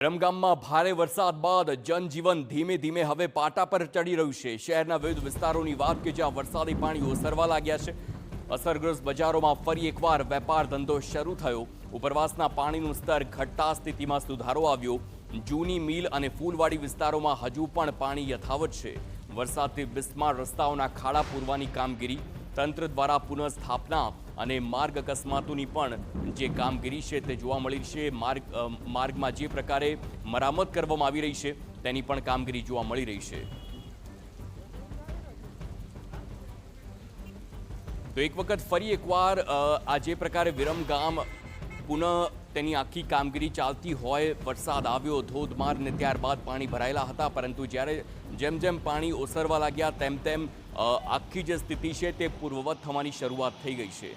વિરમગામમાં ભારે વરસાદ બાદ જનજીવન ધીમે ધીમે હવે પાટા પર ચડી રહ્યું છે। શહેરના વિવિધ વિસ્તારોની વાત કે જ્યાં વરસાદી પાણી ઓસરવા લાગ્યા છે। અસરગ્રસ્ત બજારોમાં ફરી એકવાર વેપાર ધંધો શરૂ થયો। ઉપરવાસના પાણીનું સ્તર ઘટતા સ્થિતિમાં સુધારો આવ્યો। જૂની મિલ અને ફૂલવાડી વિસ્તારોમાં હજુ પણ પાણી યથાવત છે। વરસાદથી બિસ્માર રસ્તાઓના ખાડા પૂરવાની કામગીરી તંત્ર દ્વારા પુનઃસ્થાપના અને માર્ગ અકસ્માતોની પણ જે કામગીરી છે તે જોવા મળી છે। માર્ગમાં જે પ્રકારે મરામત કરવામાં આવી રહી છે તેની પણ કામગીરી જોવા મળી રહી છે। તો એક વખત ફરી એકવાર આ જે પ્રકારે વિરમગામ પુનઃ તેની આખી કામગીરી ચાલતી હોય, વરસાદ આવ્યો ધોધમાર ને ત્યારબાદ પાણી ભરાયેલા હતા, પરંતુ જ્યારે જેમ જેમ પાણી ઓસરવા લાગ્યા તેમ તેમ આખી જે સ્થિતિ છે તે પૂર્વવત થવાની શરૂઆત થઈ ગઈ છે।